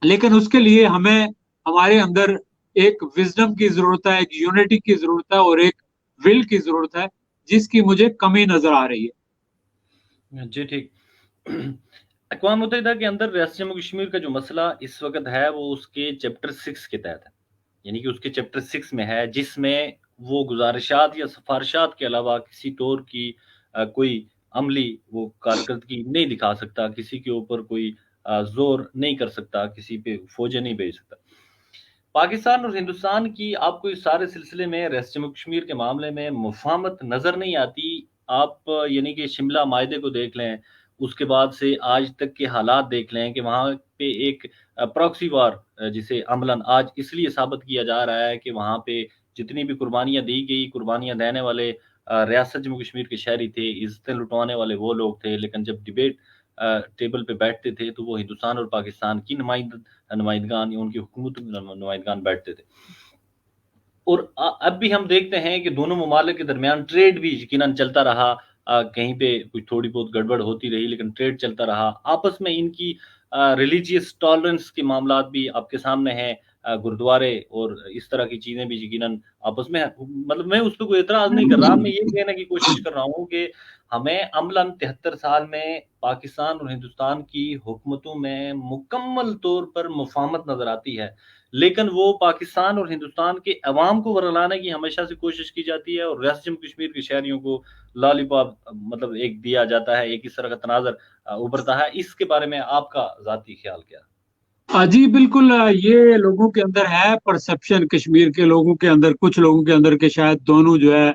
لیکن اس کے لیے ہمیں ہمارے اندر ایک وزڈم کی ضرورت ہے، ایک یونٹی کی ضرورت ہے، اور ایک ول کی ضرورت ہے، جس کی مجھے کمی نظر آ رہی ہے. جی ٹھیک. اقوام متحدہ کے اندر ریاست جموں کشمیر کا جو مسئلہ اس وقت ہے وہ اس کے چیپٹر 6 کے تحت ہے، یعنی کہ اس کے چیپٹر 6 میں ہے، جس میں وہ گزارشات یا سفارشات کے علاوہ کسی طور کی کوئی عملی وہ کارکردگی نہیں دکھا سکتا، کسی کے اوپر کوئی زور نہیں کر سکتا، کسی پہ فوجیں نہیں بھیج سکتا. پاکستان اور ہندوستان کی آپ کو اس سارے سلسلے میں ریاست جموں کشمیر کے معاملے میں مفاہمت نظر نہیں آتی. آپ یعنی کہ شملہ معاہدے کو دیکھ لیں، اس کے بعد سے آج تک کے حالات دیکھ لیں کہ وہاں پہ ایک پراکسی وار جسے عملاً آج اس لیے ثابت کیا جا رہا ہے کہ وہاں پہ جتنی بھی قربانیاں دی گئی، قربانیاں دینے والے ریاست جموں کشمیر کے شہری تھے، عزتیں لٹوانے والے وہ لوگ تھے. لیکن جب ڈیبیٹ ٹیبل پہ بیٹھتے تھے تو وہ ہندوستان اور پاکستان کی نمائندگان یا ان کی حکومت نمائندگان بیٹھتے تھے. اور اب بھی ہم دیکھتے ہیں کہ دونوں ممالک کے درمیان ٹریڈ بھی یقیناً چلتا رہا، کہیں پہ کچھ تھوڑی بہت گڑبڑ ہوتی رہی لیکن ٹریڈ چلتا رہا. آپس میں ان کی ریلیجیس ٹالرنس کے معاملات بھی آپ کے سامنے ہیں، گردوارے اور اس طرح کی چیزیں بھی یقیناً آپس میں، مطلب میں اس پہ کوئی اعتراض نہیں کر رہا، میں یہ کہنے کی کوشش کر رہا ہوں کہ ہمیں عملاً 73 سال میں پاکستان اور ہندوستان کی حکومتوں میں مکمل طور پر مفاہمت نظر آتی ہے، لیکن وہ پاکستان اور ہندوستان کے عوام کو ورلانے کی ہمیشہ سے کوشش کی جاتی ہے، اور ریاست جموں کشمیر کے شہریوں کو لالی پاپ مطلب ایک دیا جاتا ہے، ایک اس طرح کا تناظر ابھرتا ہے. اس کے بارے میں آپ کا ذاتی خیال کیا؟ جی بالکل، یہ لوگوں کے اندر ہے پرسپشن، کشمیر کے لوگوں کے اندر، کچھ لوگوں کے اندر کہ شاید دونوں جو ہے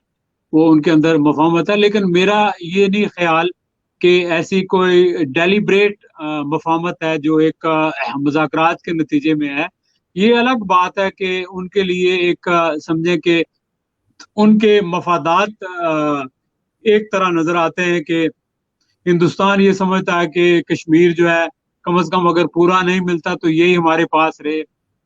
وہ ان کے اندر مفاہمت ہے. لیکن میرا یہ نہیں خیال کہ ایسی کوئی ڈیلیبریٹ مفاہمت ہے جو ایک مذاکرات کے نتیجے میں ہے. یہ الگ بات ہے کہ ان کے لیے ایک سمجھیں کہ ان کے مفادات ایک طرح نظر آتے ہیں کہ ہندوستان یہ سمجھتا ہے کہ کشمیر جو ہے کم از کم اگر پورا نہیں ملتا تو یہی ہمارے پاس رہے.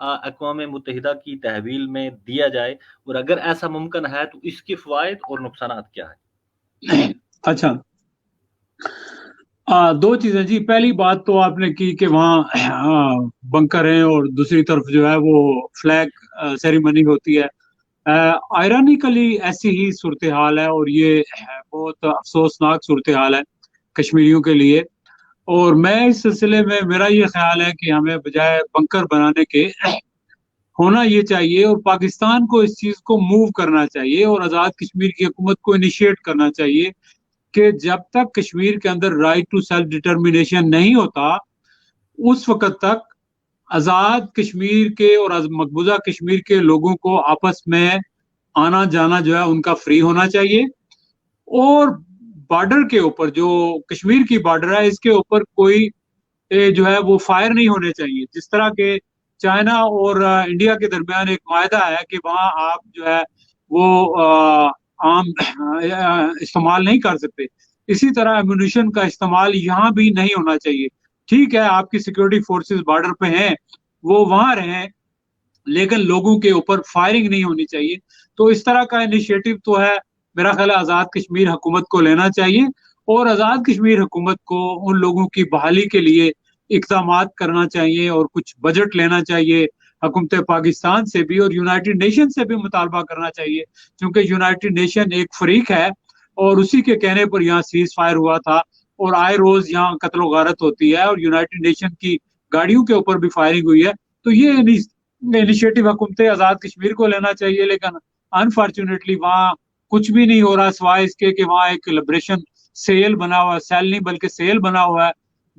اقوام متحدہ کی تحویل میں دیا جائے، اور اگر ایسا ممکن ہے تو اس کے فوائد اور نقصانات کیا ہیں؟ اچھا، دو چیزیں جی. پہلی بات تو آپ نے کی کہ وہاں بنکر ہیں اور دوسری طرف جو ہے وہ فلیگ سیریمنی ہوتی ہے. آئرانیکلی ایسی ہی صورتحال ہے، اور یہ بہت افسوسناک صورتحال ہے کشمیریوں کے لیے. اور میں اس سلسلے میں میرا یہ خیال ہے کہ ہمیں بجائے بنکر بنانے کے ہونا یہ چاہیے، اور پاکستان کو اس چیز کو موو کرنا چاہیے، اور آزاد کشمیر کی حکومت کو انیشیٹ کرنا چاہیے کہ جب تک کشمیر کے اندر رائٹ ٹو سیلف ڈٹرمینیشن نہیں ہوتا، اس وقت تک آزاد کشمیر کے اور مقبوضہ کشمیر کے لوگوں کو آپس میں آنا جانا جو ہے ان کا فری ہونا چاہیے. اور بارڈر کے اوپر جو کشمیر کی بارڈر ہے، اس کے اوپر کوئی جو ہے وہ فائر نہیں ہونے چاہیے. جس طرح کے چائنا اور انڈیا کے درمیان ایک معاہدہ ہے کہ وہاں آپ جو ہے وہ عام استعمال نہیں کر سکتے، اسی طرح ایمونیشن کا استعمال یہاں بھی نہیں ہونا چاہیے. ٹھیک ہے، آپ کی سیکورٹی فورسز بارڈر پہ ہیں، وہ وہاں رہیں، لیکن لوگوں کے اوپر فائرنگ نہیں ہونی چاہیے. تو اس طرح کا انیشیٹو تو ہے، میرا خیال ہے آزاد کشمیر حکومت کو لینا چاہیے، اور آزاد کشمیر حکومت کو ان لوگوں کی بحالی کے لیے اقدامات کرنا چاہیے، اور کچھ بجٹ لینا چاہیے حکومت پاکستان سے بھی، اور یونائٹڈ نیشن سے بھی مطالبہ کرنا چاہیے، کیونکہ یونائٹڈ نیشن ایک فریق ہے، اور اسی کے کہنے پر یہاں سیز فائر ہوا تھا، اور آئے روز یہاں قتل و غارت ہوتی ہے، اور یونائٹڈ نیشن کی گاڑیوں کے اوپر بھی فائرنگ ہوئی ہے. تو یہ انیشیٹو حکومت آزاد کشمیر کو لینا چاہیے، لیکن انفارچونیٹلی وہاں کچھ بھی نہیں ہو رہا سوائے اس کے کہ وہاں ایک لبریشن سیل بنا ہوا ہے، سیل نہیں بلکہ سیل بنا ہوا ہے،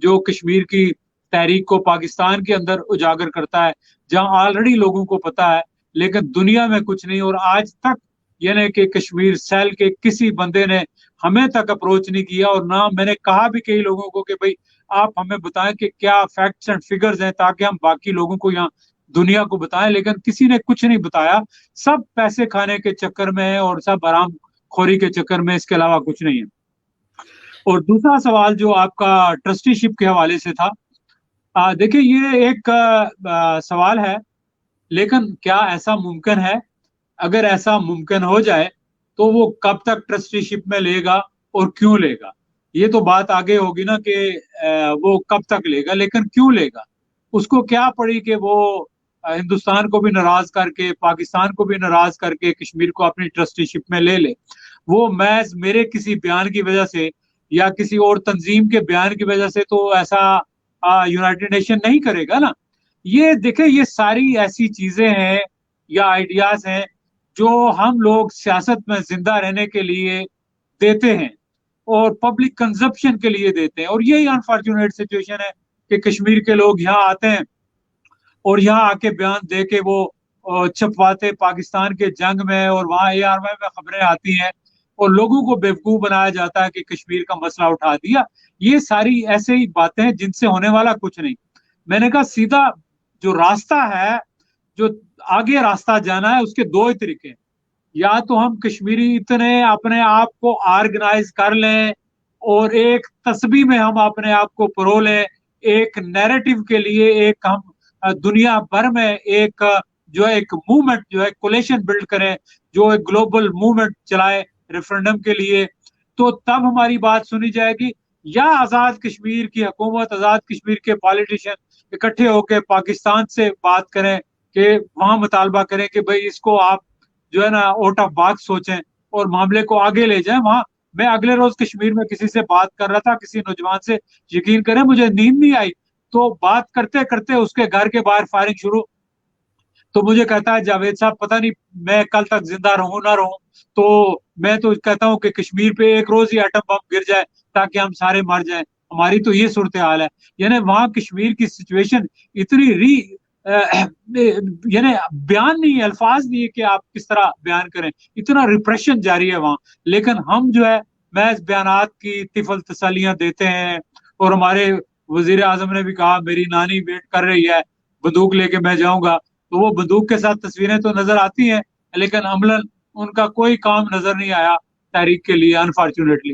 جو کشمیر کی تحریک کو پاکستان کے اندر اجاگر کرتا ہے، جہاں آلریڈی لوگوں کو پتا ہے، لیکن دنیا میں کچھ نہیں. اور آج تک یعنی کہ کشمیر سیل کے کسی بندے نے ہمیں تک اپروچ نہیں کیا، اور نہ میں نے کہا بھی کئی لوگوں کو کہ بھائی آپ ہمیں بتائیں کہ کیا فیکٹس اینڈ فگرز ہیں تاکہ ہم باقی لوگوں کو یہاں دنیا کو بتائیں، لیکن کسی نے کچھ نہیں بتایا. سب پیسے کھانے کے چکر میں ہے، اور سب آرام خوری کے چکر میں، اس کے علاوہ کچھ نہیں ہے. اور دوسرا سوال جو آپ کا ٹرسٹی شپ کے حوالے سے تھا، دیکھیں یہ ایک سوال ہے، لیکن کیا ایسا ممکن ہے؟ اگر ایسا ممکن ہو جائے تو وہ کب تک ٹرسٹی شپ میں لے گا اور کیوں لے گا؟ یہ تو بات آگے ہوگی نا کہ وہ کب تک لے گا، لیکن کیوں لے گا؟ اس کو کیا پڑی کہ وہ ہندوستان کو بھی ناراض کر کے، پاکستان کو بھی ناراض کر کے کشمیر کو اپنی ٹرسٹی شپ میں لے لے؟ وہ محض میرے کسی بیان کی وجہ سے یا کسی اور تنظیم کے بیان کی وجہ سے تو ایسا یونائٹڈ نیشن نہیں کرے گا نا. یہ دیکھیں، یہ ساری ایسی چیزیں ہیں یا آئیڈیاز ہیں جو ہم لوگ سیاست میں زندہ رہنے کے لیے دیتے ہیں اور پبلک کنزپشن کے لیے دیتے ہیں. اور یہی انفارچونیٹ سچویشن ہے کہ کشمیر کے لوگ یہاں آتے ہیں اور یہاں آ کے بیان دے کے وہ چھپواتے پاکستان کے جنگ میں، اور وہاں ARY میں خبریں آتی ہیں اور لوگوں کو بیوقوف بنایا جاتا ہے کہ کشمیر کا مسئلہ اٹھا دیا. یہ ساری ایسے ہی باتیں ہیں جن سے ہونے والا کچھ نہیں. میں نے کہا سیدھا جو راستہ ہے، جو آگے راستہ جانا ہے، اس کے دو ہی طریقے ہیں. یا تو ہم کشمیری اتنے اپنے آپ کو آرگنائز کر لیں اور ایک تسبیح میں ہم اپنے آپ کو پرو لیں، ایک نیریٹو کے لیے ایک ہم دنیا بھر میں ایک جو ہے ایک موومنٹ جو ہے کولیشن بلڈ کریں، جو ایک گلوبل موومنٹ چلائے ریفرنڈم کے لیے، تو تب ہماری بات سنی جائے گی. یا آزاد کشمیر کی حکومت، آزاد کشمیر کے پالیٹیشین اکٹھے ہو کے پاکستان سے بات کریں کہ وہاں مطالبہ کریں کہ بھئی اس کو آپ جو ہے نا آؤٹ آف باکس سوچیں اور معاملے کو آگے لے جائیں. وہاں میں اگلے روز کشمیر میں کسی سے بات کر رہا تھا، کسی نوجوان سے، یقین کریں مجھے نیند نہیں آئی، تو بات کرتے کرتے اس کے گھر کے باہر فائرنگ شروع. تو مجھے کہتا ہے جاوید صاحب پتہ نہیں میں کل تک زندہ رہوں نہ رہوں، تو میں تو کہتا ہوں کہ کشمیر پہ ایک روز ہی ایٹم بم گر جائے تاکہ ہم سارے مر جائیں. ہماری تو یہ صورتحال ہے. یعنی وہاں کشمیر کی سچویشن اتنی یعنی بیان نہیں ہے، الفاظ نہیں ہے کہ آپ کس طرح بیان کریں، اتنا ریپریشن جاری ہے وہاں. لیکن ہم جو ہے محض بیانات کی طفل تسلیاں دیتے ہیں. اور ہمارے وزیر اعظم نے بھی کہا میری نانی ویٹ کر رہی ہے، بندوق لے کے میں جاؤں گا. تو وہ بندوق کے ساتھ تصویریں تو نظر آتی ہیں، لیکن عملاً ان کا کوئی کام نظر نہیں آیا تحریک کے لیے، انفارچونیٹلی.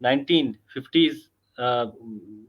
1950s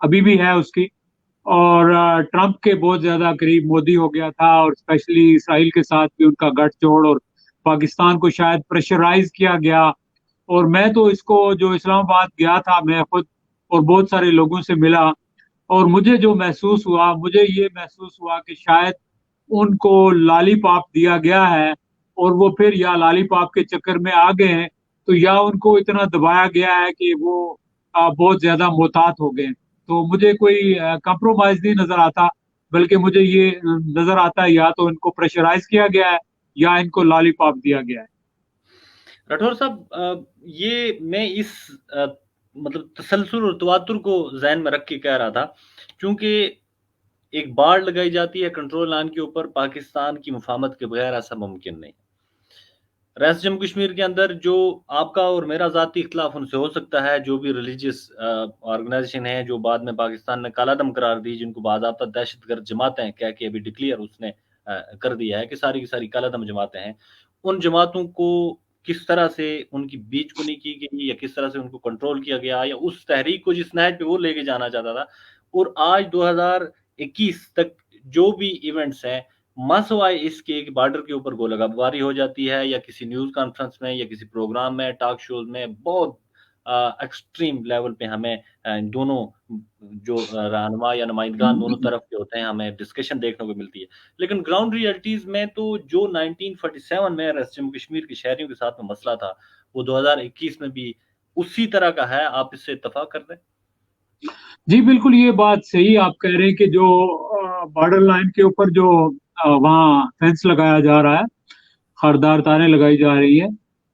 ابھی بھی ہے اس کی. اور ٹرمپ کے بہت زیادہ قریب مودی ہو گیا تھا, اور اسپیشلی اسرائیل کے ساتھ بھی ان کا گٹھ جوڑ, اور پاکستان کو شاید پریشرائز کیا گیا. اور میں تو اس کو جو اسلام آباد گیا تھا, میں خود اور بہت سارے لوگوں سے ملا, اور مجھے جو محسوس ہوا, مجھے یہ محسوس ہوا کہ شاید ان کو لالی پاپ دیا گیا ہے, اور وہ پھر یا لالی پاپ کے چکر میں آ گئے ہیں, تو یا ان کو اتنا دبایا گیا ہے کہ وہ بہت زیادہ محتاط ہو گئے. تو مجھے کوئی کمپرومائز نہیں نظر آتا, بلکہ مجھے یہ نظر آتا ہے یا تو ان کو پریشرائز کیا گیا ہے یا ان کو لالی پاپ دیا گیا ہے. راٹھور صاحب یہ میں اس مطلب تسلسل اور تواتر کو ذہن میں رکھ کے کہہ رہا تھا, کیونکہ ایک باڑ لگائی جاتی ہے کنٹرول لائن کے اوپر, پاکستان کی مفاہمت کے بغیر ایسا ممکن نہیں. ریاست جموں کشمیر کے اندر جو آپ کا اور میرا ذاتی اختلاف ان سے ہو سکتا ہے, جو بھی ریلیجیس آرگنائزیشن ہیں جو بعد میں پاکستان نے کالا دم قرار دی, جن کو باضابطہ دہشت گرد جماعتیں کہہ کے ابھی ڈکلیئر اس نے کر دیا ہے کہ ساری کی ساری کالا دم جماعتیں ہیں, ان جماعتوں کو کس طرح سے ان کی بیچ کنی کی گئی, یا کس طرح سے ان کو کنٹرول کیا گیا, یا اس تحریک کو جس نہج پہ وہ لے کے جانا چاہتا تھا, اور آج 2021 تک جو بھی ایونٹس ہیں, مسوائے اس کے ایک بارڈر کے اوپر گولہ باری ہو جاتی ہے, یا کسی نیوز کانفرنس میں, یا کسی پروگرام میں, ٹاک شوز میں, بہت ایکسٹریم لیول پہ ہمیں دونوں جو رہنما یا نمائندگان دونوں طرف کے ہوتے ہیں, ہمیں ڈسکشن دیکھنے کو ملتی ہے. لیکن گراؤنڈ ریئلٹیز میں تو جو 1947 میں ریاست جموں کشمیر کے شہریوں کے ساتھ میں مسئلہ تھا, وہ 2021 میں بھی اسی طرح کا ہے. آپ اس سے اتفاق کر دیں؟ جی بالکل, یہ بات صحیح آپ کہہ رہے ہیں کہ جو بارڈر لائن کے اوپر جو وہاں فینس لگایا جا رہا ہے, خاردار تاریں لگائی جا رہی ہیں,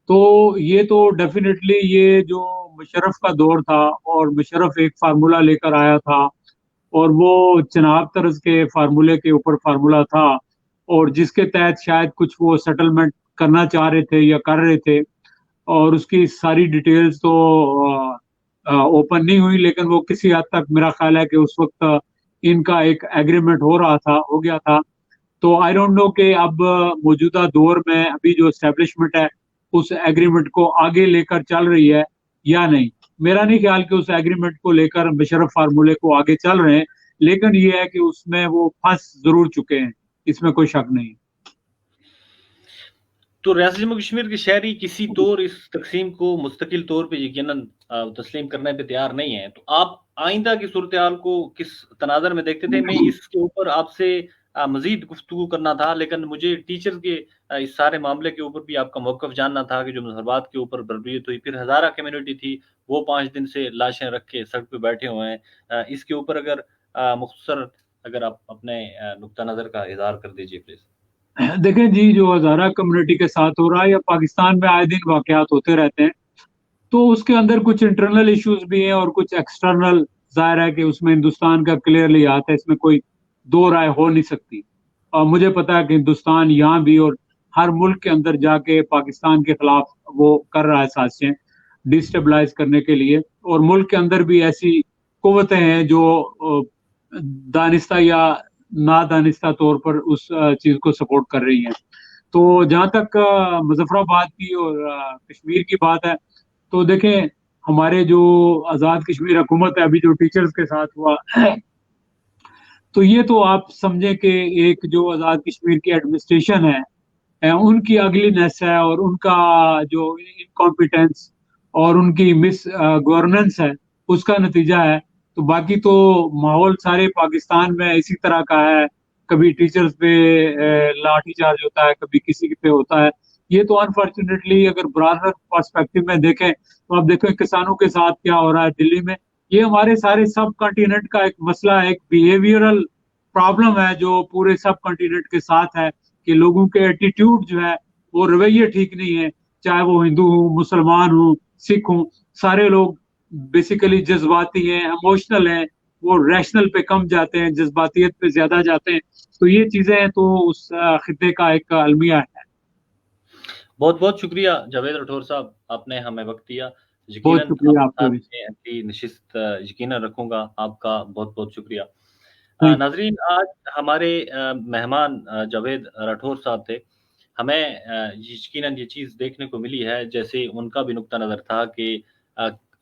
تو یہ تو ڈیفینیٹلی یہ جو مشرف کا دور تھا, اور مشرف ایک فارمولا لے کر آیا تھا, اور وہ چناب طرز کے فارمولے کے اوپر فارمولا تھا, اور جس کے تحت شاید کچھ وہ سیٹلمنٹ کرنا چاہ رہے تھے یا کر رہے تھے, اور اس کی ساری ڈیٹیلز تو اوپن نہیں ہوئی, لیکن وہ کسی حد تک میرا خیال ہے کہ اس وقت ان کا ایک ایگریمنٹ ہو گیا تھا. تو آئی ڈونٹ نو کہ اب موجودہ دور میں ابھی جو اسٹیبلشمنٹ ہے اس ایگریمنٹ کو آگے لے کر چل رہی ہے یا نہیں. میرا نہیں خیال کہ اس ایگریمنٹ کو لے کر مشرف فارمولے کو آگے چل رہے ہیں, لیکن یہ ہے کہ اس میں وہ پھنس ضرور چکے ہیں, اس میں کوئی شک نہیں. تو ریاست جموں کشمیر کے شہری کسی طور اس تقسیم کو مستقل طور پہ یقیناً تسلیم کرنے پہ تیار نہیں ہیں. تو آپ آئندہ کی صورتحال کو کس تناظر میں دیکھتے تھے؟ میں اس کے اوپر آپ سے مزید گفتگو کرنا تھا, لیکن مجھے ٹیچر کے اس سارے معاملے کے اوپر بھی آپ کا موقف جاننا تھا کہ جو مظاہرات کے اوپر بربریت ہوئی, پھر ہزارہ کمیونٹی تھی وہ 5 دن سے لاشیں رکھ کے سڑک پہ بیٹھے ہوئے ہیں, اس کے اوپر اگر مختصر اگر آپ اپنے نقطہ نظر کا اظہار کر دیجیے پلیز. دیکھیں جی, جو ہزارہ کمیونٹی کے ساتھ ہو رہا ہے, یا پاکستان میں آئے دن واقعات ہوتے رہتے ہیں, تو اس کے اندر کچھ انٹرنل ایشوز بھی ہیں اور کچھ ایکسٹرنل. ظاہر ہے کہ اس میں ہندوستان کا کلیئرلی آتا ہے, اس میں کوئی دو رائے ہو نہیں سکتی. اور مجھے پتا ہے کہ ہندوستان یہاں بھی اور ہر ملک کے اندر جا کے پاکستان کے خلاف وہ کر رہا ہے سازشیں ڈیسٹیبلائز کرنے کے لیے, اور ملک کے اندر بھی ایسی قوتیں ہیں جو دانستہ یا نادانستہ طور پر اس چیز کو سپورٹ کر رہی ہیں. تو جہاں تک مظفر آباد کی اور کشمیر کی بات ہے, تو دیکھیں ہمارے جو آزاد کشمیر حکومت ہے ابھی جو ٹیچرز کے ساتھ ہوا, تو یہ تو آپ سمجھیں کہ ایک جو آزاد کشمیر کی ایڈمنسٹریشن ہے ان کی اگلی نیس ہے, اور ان کا جو انکمپیٹنس اور ان کی مس گورننس ہے اس کا نتیجہ ہے. تو باقی تو ماحول سارے پاکستان میں اسی طرح کا ہے, کبھی ٹیچرز پہ لاٹھی چارج ہوتا ہے, کبھی کسی پہ ہوتا ہے. یہ تو انفارچونیٹلی اگر برادر پرسپیکٹو میں دیکھیں تو آپ دیکھیں کسانوں کے ساتھ کیا ہو رہا ہے دلی میں. یہ ہمارے سارے سب کنٹیننٹ کا ایک مسئلہ ہے, ایک بیہیویئرل پرابلم ہے جو پورے سب کنٹیننٹ کے ساتھ ہے, کہ لوگوں کے ایٹیٹیوڈ جو ہے وہ رویے ٹھیک نہیں ہے, چاہے وہ ہندو ہوں, مسلمان ہوں, سکھ ہوں, سارے لوگ بیسیکلی جذباتی ہیں, ایموشنل ہیں, وہ ریشنل پہ کم جاتے ہیں, جذباتیت پہ زیادہ جاتے ہیں. تو یہ چیزیں تو اس خطے کا ایک المیہ ہے. بہت بہت شکریہ جاوید راٹھور صاحب, آپ نے ہمیں وقت دیا. بہت یقیناً شکریہ آپ آپ کے کو ساتھ بھی. میں ایسی نشست یقیناً رکھوں گا. آپ کا بہت بہت شکریہ. تھینک ناظرین, آج ہمارے مہمان جاوید راٹھور صاحب تھے. ہمیں یقیناً یہ چیز دیکھنے کو ملی ہے, جیسے ان کا بھی نقطہ نظر تھا کہ